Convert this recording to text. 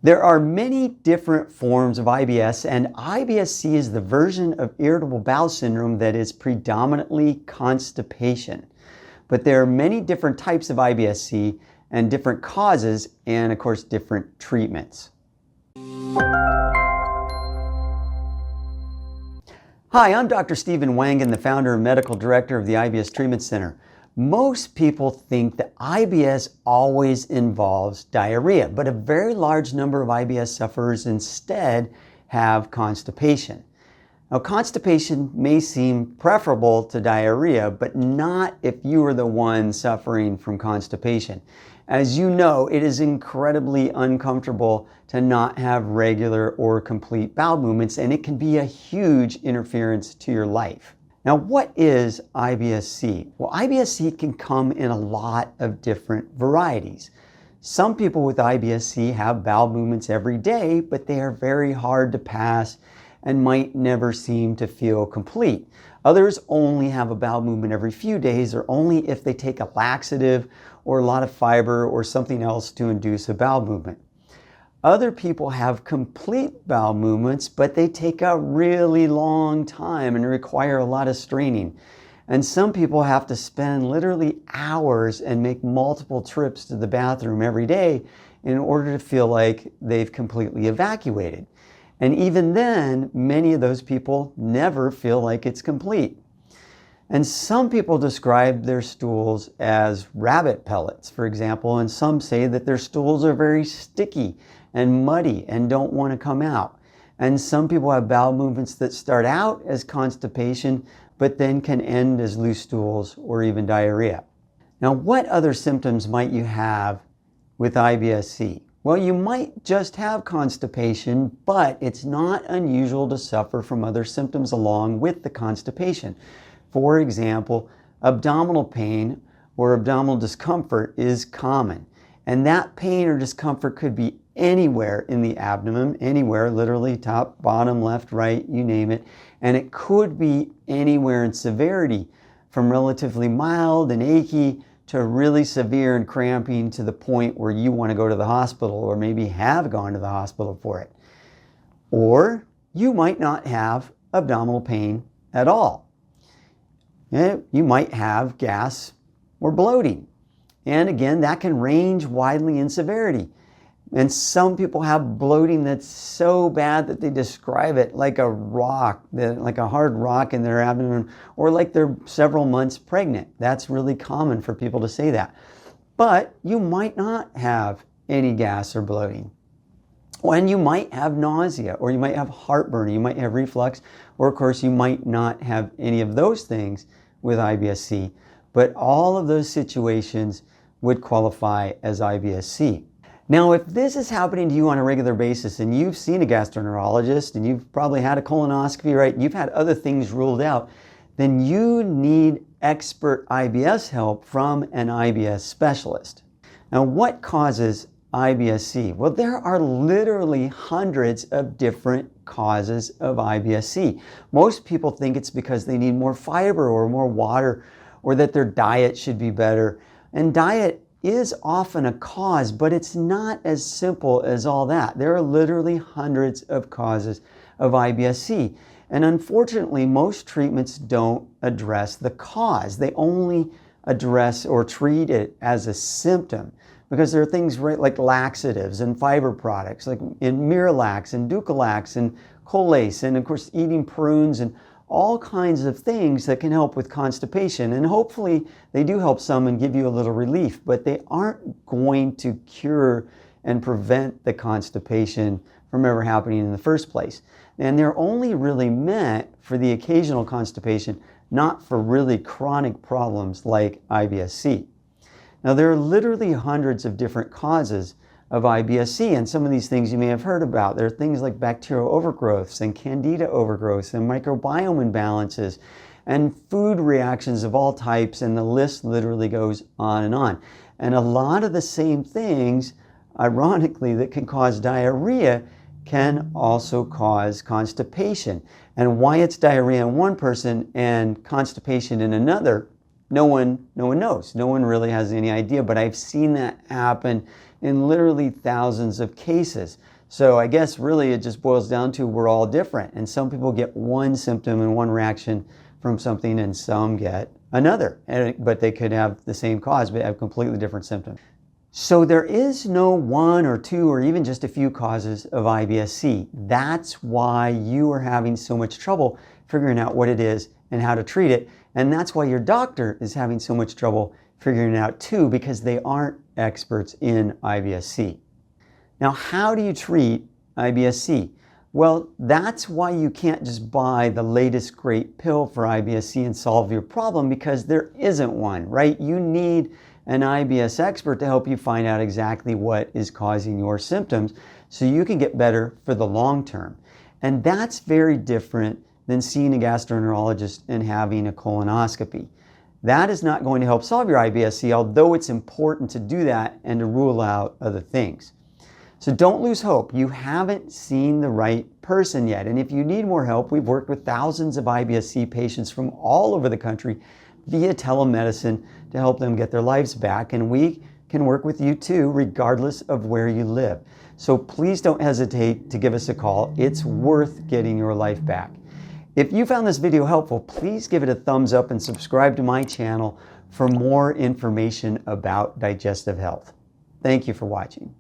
There are many different forms of IBS, and IBS-C is the version of irritable bowel syndrome that is predominantly constipation. But there are many different types of IBS-C and different causes and, of course, different treatments. Hi, I'm Dr. Stephen Wangen, the founder and medical director of the IBS Treatment Center. Most people think that IBS always involves diarrhea, but a very large number of IBS sufferers instead have constipation. Now, constipation may seem preferable to diarrhea, but not if you are the one suffering from constipation. As you know, it is incredibly uncomfortable to not have regular or complete bowel movements, and it can be a huge interference to your life. Now, what is IBS-C? Well, IBS-C can come in a lot of different varieties. Some people with IBS-C have bowel movements every day, but they are very hard to pass and might never seem to feel complete. Others only have a bowel movement every few days, or only if they take a laxative or a lot of fiber or something else to induce a bowel movement. Other people have complete bowel movements, but they take a really long time and require a lot of straining. And some people have to spend literally hours and make multiple trips to the bathroom every day in order to feel like they've completely evacuated. And even then, many of those people never feel like it's complete. And some people describe their stools as rabbit pellets, for example, and some say that their stools are very sticky and muddy and don't want to come out. And some people have bowel movements that start out as constipation, but then can end as loose stools or even diarrhea. Now, what other symptoms might you have with IBS-C? Well, you might just have constipation, but it's not unusual to suffer from other symptoms along with the constipation. For example, abdominal pain or abdominal discomfort is common. And that pain or discomfort could be anywhere in the abdomen, anywhere, literally top, bottom, left, right, you name it. And it could be anywhere in severity, from relatively mild and achy to really severe and cramping to the point where you want to go to the hospital or maybe have gone to the hospital for it. Or you might not have abdominal pain at all. You might have gas or bloating. And again, that can range widely in severity. And some people have bloating that's so bad that they describe it like a rock, like a hard rock in their abdomen, or like they're several months pregnant. That's really common for people to say that. But you might not have any gas or bloating. And you might have nausea, or you might have heartburn, you might have reflux, or of course you might not have any of those things with IBS-C. But all of those situations would qualify as IBS-C. Now, if this is happening to you on a regular basis and you've seen a gastroenterologist and you've probably had a colonoscopy, right, and you've had other things ruled out, then you need expert IBS help from an IBS specialist. Now, what causes IBS-C? Well, there are literally hundreds of different causes of IBS-C. Most people think it's because they need more fiber or more water, or that their diet should be better. And diet is often a cause, but it's not as simple as all that. There are literally hundreds of causes of IBS-C. And unfortunately, most treatments don't address the cause. They only address or treat it as a symptom, because there are things like laxatives and fiber products, like in Miralax and Ducalax and Colace, and of course eating prunes and all kinds of things that can help with constipation. And hopefully they do help some and give you a little relief, but they aren't going to cure and prevent the constipation from ever happening in the first place. And they're only really meant for the occasional constipation, not for really chronic problems like IBS-C. Now, there are literally hundreds of different causes of IBS-C, and some of these things you may have heard about. There are things like bacterial overgrowths and candida overgrowths and microbiome imbalances and food reactions of all types, and the list literally goes on and on. And a lot of the same things, ironically, that can cause diarrhea can also cause constipation. And why it's diarrhea in one person and constipation in another, no one knows. No one really has any idea, but I've seen that happen in literally thousands of cases. So I guess really it just boils down to we're all different, and some people get one symptom and one reaction from something and some get another, but they could have the same cause but have completely different symptoms. So there is no one or two or even just a few causes of IBS-C. That's why you are having so much trouble figuring out what it is and how to treat it. And that's why your doctor is having so much trouble figuring it out too, because they aren't experts in IBS-C. Now, how do you treat IBS-C? Well, that's why you can't just buy the latest great pill for IBS-C and solve your problem, because there isn't one, right? You need an IBS expert to help you find out exactly what is causing your symptoms so you can get better for the long term. And that's very different than seeing a gastroenterologist and having a colonoscopy. That is not going to help solve your IBS-C, although it's important to do that and to rule out other things. So don't lose hope. You haven't seen the right person yet. And if you need more help, we've worked with thousands of IBS-C patients from all over the country via telemedicine to help them get their lives back. And we can work with you too, regardless of where you live. So please don't hesitate to give us a call. It's worth getting your life back. If you found this video helpful, please give it a thumbs up and subscribe to my channel for more information about digestive health. Thank you for watching.